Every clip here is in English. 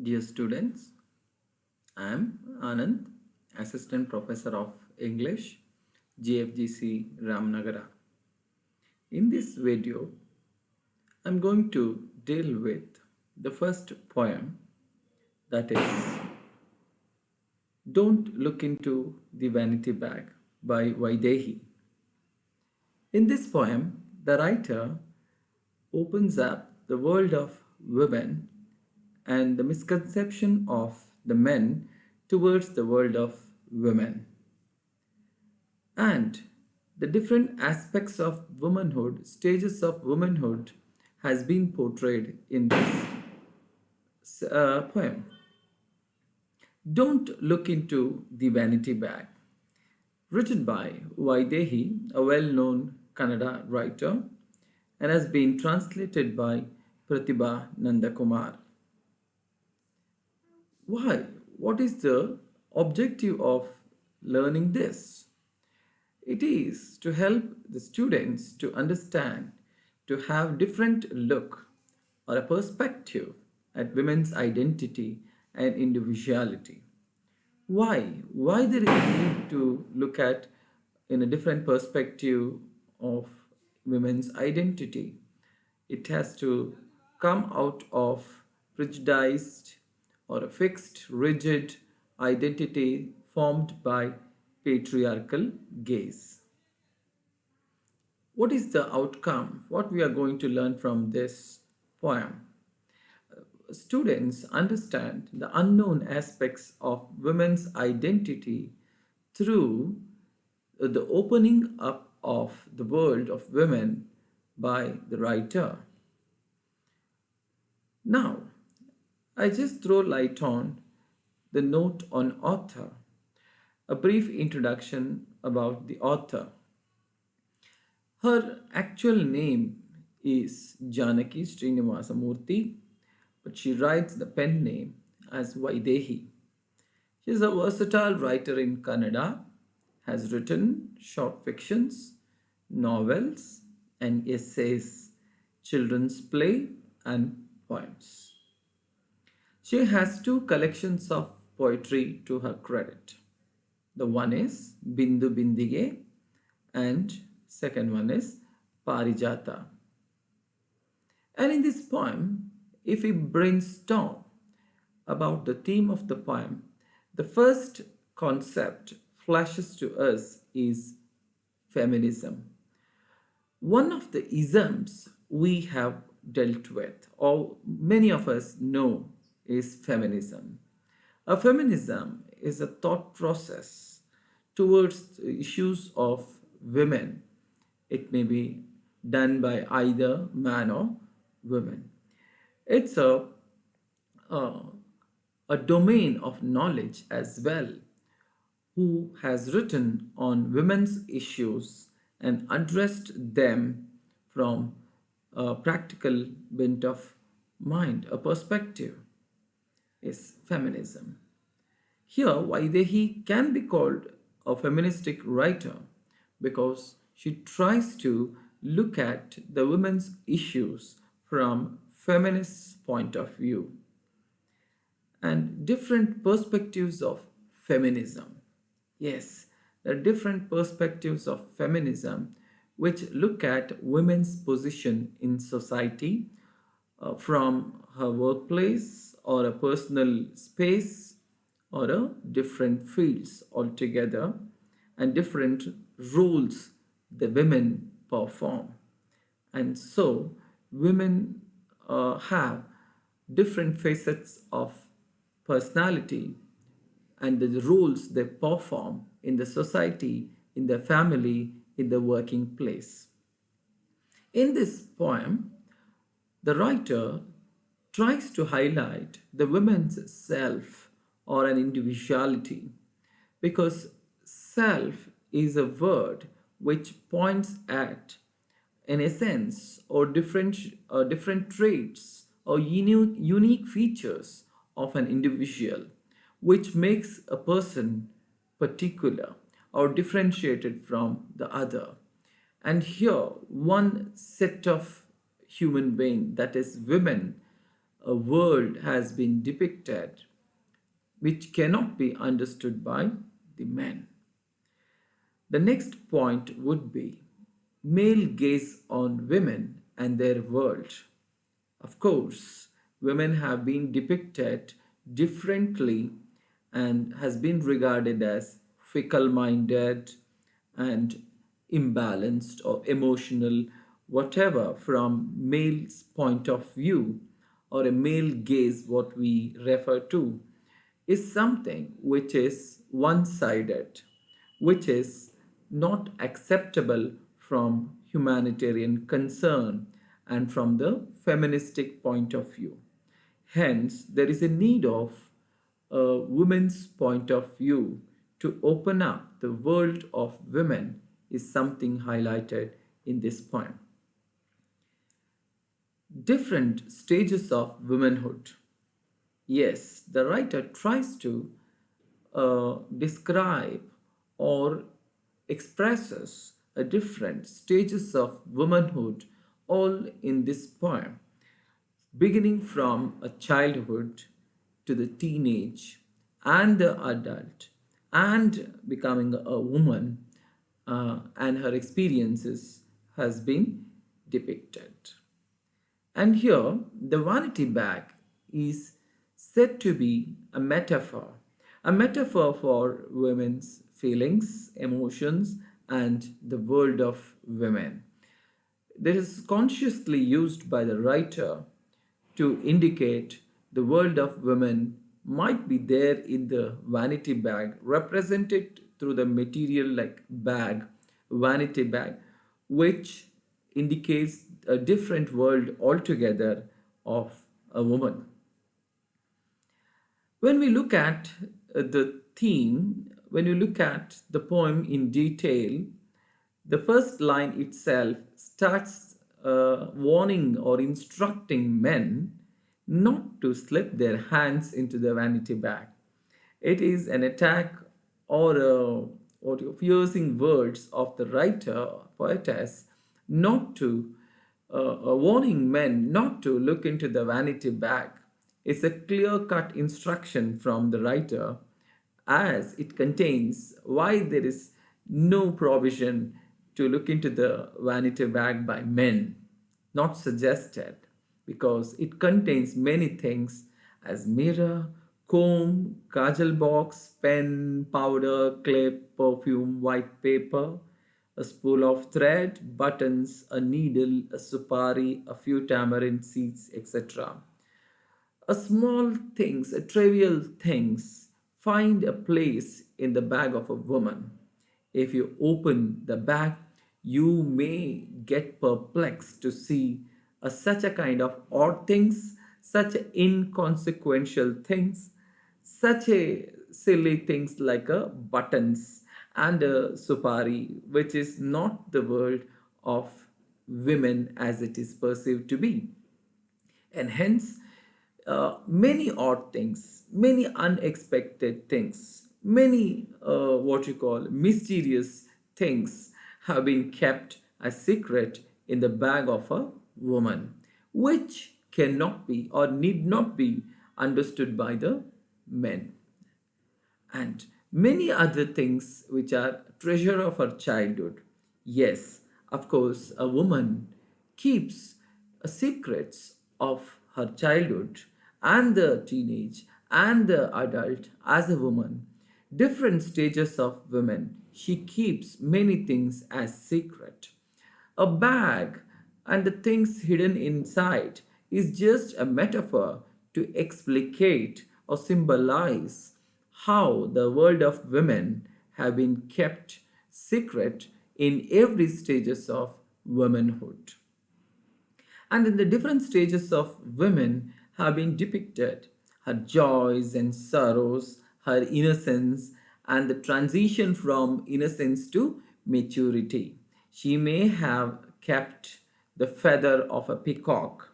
Dear students, I am Anand, Assistant Professor of English, GFGC Ramnagara. In this video, I am going to deal with the first poem, that is Don't Look Into the Vanity Bag by VAIDEHI. In this poem, the writer opens up the world of women and the misconception of the men towards the world of women, and the different aspects of womanhood, stages of womanhood has been portrayed in this poem. Don't Look Into the Vanity Bag, written by Vaidehi, a well-known Kannada writer, and has been translated by Pratibha Nandakumar. Why? What is the objective of learning this? It is to help the students to understand, to have different look or a perspective at women's identity and individuality. Why? Why there is a need to look at in a different perspective of women's identity? It has to come out of prejudiced or a fixed, rigid identity formed by patriarchal gaze. What is the outcome? What we are going to learn from this poem? Students understand the unknown aspects of women's identity through the opening up of the world of women by the writer. Now, I just throw light on the note on author, a brief introduction about the author. Her actual name is Janaki Srinivasamurthy, but she writes the pen name as Vaidehi. She is a versatile writer in Kannada, has written short fictions, novels, and essays, children's play, and poems. She has two collections of poetry to her credit. The one is Bindu Bindige and second one is Parijata. And in this poem, if we brainstorm about the theme of the poem, the first concept flashes to us is feminism. One of the isms we have dealt with, or many of us know, is feminism. A feminism is a thought process towards the issues of women. It may be done by either man or woman. It's a, a domain of knowledge as well, who has written on women's issues and addressed them from a practical bent of mind, a perspective, is feminism. Here, Vaidehi can be called a feministic writer because she tries to look at the women's issues from feminist point of view and different perspectives of feminism. Yes, there are different perspectives of feminism which look at women's position in society from her workplace or a personal space or a different fields altogether, and different roles the women perform. And so women have different facets of personality and the roles they perform in the society, in the family, in the working place. In this poem, the writer tries to highlight the woman's self or an individuality, because self is a word which points at an essence or different traits or unique features of an individual which makes a person particular or differentiated from the other. And here, one set of human being, that is women, a world has been depicted which cannot be understood by the men. The next point would be male gaze on women and their world. Of course, women have been depicted differently and has been regarded as fickle minded and imbalanced or emotional, whatever, from male's point of view or a male gaze, what we refer to, is something which is one sided, which is not acceptable from humanitarian concern and from the feministic point of view. Hence, there is a need of a woman's point of view to open up the world of women is something highlighted in this poem. Different stages of womanhood. Yes, the writer tries to describe or expresses a different stages of womanhood all in this poem, beginning from a childhood to the teenage and the adult and becoming a woman, and her experiences has been depicted. And here, the vanity bag is said to be a metaphor for women's feelings, emotions, and the world of women. This is consciously used by the writer to indicate the world of women might be there in the vanity bag, represented through the material like bag, vanity bag, which indicates a different world altogether of a woman. When we look at the theme, when you look at the poem in detail, the first line itself starts warning or instructing men not to slip their hands into the vanity bag. It is an attack or piercing words of the writer, poetess, not to warning men not to look into the vanity bag. It's a clear cut instruction from the writer as it contains why there is no provision to look into the vanity bag by men, not suggested, because it contains many things as mirror, comb, kajal box, pen, powder, clip, perfume, white paper, a spool of thread, buttons, a needle, a supari, a few tamarind seeds, etc. A small things, a trivial things find a place in the bag of a woman. If you open the bag, you may get perplexed to see such a kind of odd things, such inconsequential things, such a silly things like a buttons and a supari, which is not the world of women as it is perceived to be. And hence, many odd things, many unexpected things, many what you call mysterious things have been kept a secret in the bag of a woman, which cannot be or need not be understood by the men. And many other things which are treasure of her childhood. Yes, of course, a woman keeps secrets of her childhood and the teenage and the adult as a woman. Different stages of women, she keeps many things as secret. A bag and the things hidden inside is just a metaphor to explicate or symbolize how the world of women have been kept secret in every stages of womanhood. And in the different stages of women have been depicted her joys and sorrows, her innocence, and the transition from innocence to maturity. She may have kept the feather of a peacock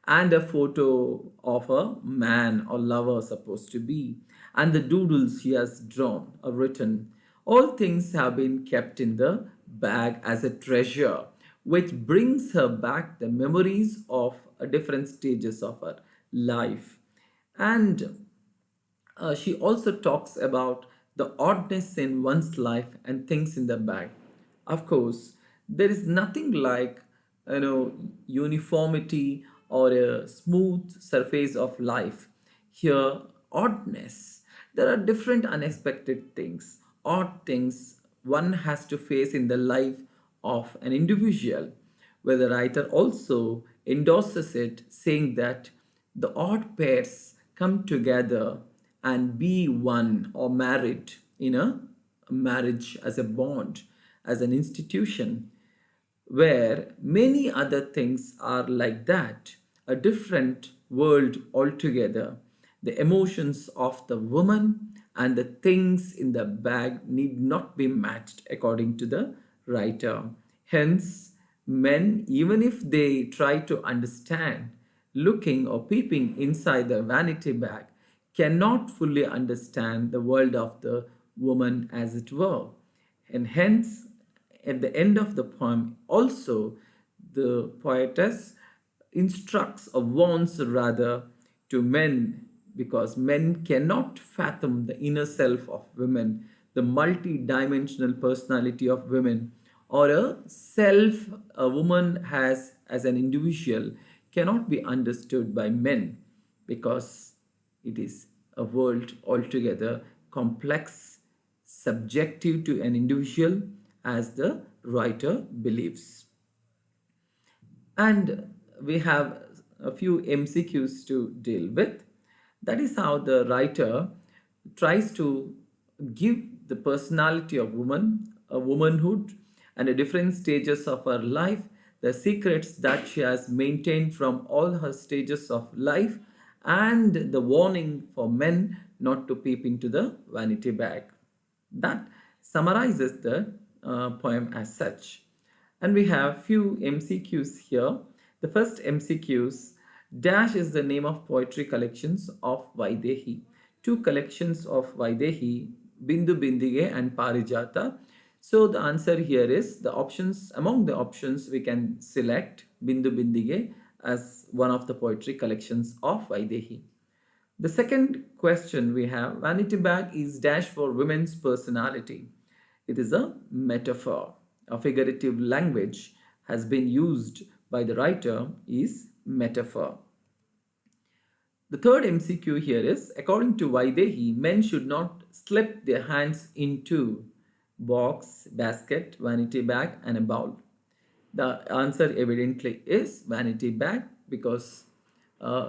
and a photo of a man or lover supposed to be, and the doodles she has drawn or written. All things have been kept in the bag as a treasure, which brings her back the memories of different stages of her life. And she also talks about the oddness in one's life and things in the bag. Of course, there is nothing like uniformity or a smooth surface of life. Here, oddness. There are different unexpected things, odd things one has to face in the life of an individual, where the writer also endorses it, saying that the odd pairs come together and be one or married in a marriage as a bond, as an institution, where many other things are like that, a different world altogether. The emotions of the woman and the things in the bag need not be matched, according to the writer. Hence, men, even if they try to understand, looking or peeping inside the vanity bag, cannot fully understand the world of the woman, as it were. And hence, at the end of the poem, also the poetess instructs or warns rather to men, because men cannot fathom the inner self of women, the multi-dimensional personality of women, or a self a woman has as an individual cannot be understood by men, because it is a world altogether complex, subjective to an individual, as the writer believes. And we have a few MCQs to deal with. That is how the writer tries to give the personality of woman, a womanhood, and the different stages of her life, the secrets that she has maintained from all her stages of life, and the warning for men not to peep into the vanity bag. That summarizes the poem as such. And we have few MCQs here. The first MCQs, dash is the name of poetry collections of Vaidehi. Two collections of Vaidehi, Bindu Bindige and Parijata. So the answer here is the options, among the options we can select Bindu Bindige as one of the poetry collections of Vaidehi. The second question we have, vanity bag is dash for women's personality. It is a metaphor. A figurative language has been used by the writer is metaphor. The third MCQ here is, according to Vaidehi, men should not slip their hands into box, basket, vanity bag and a bowl. The answer evidently is vanity bag, because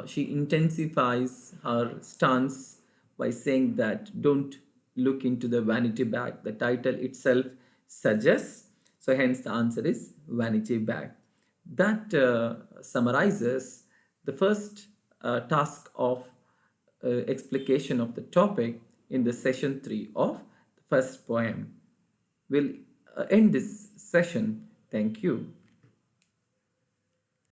she intensifies her stance by saying that don't look into the vanity bag. The title itself suggests. So hence the answer is vanity bag. That summarizes the first task of explication of the topic in the session 3 of the first poem. We'll end this session. Thank you.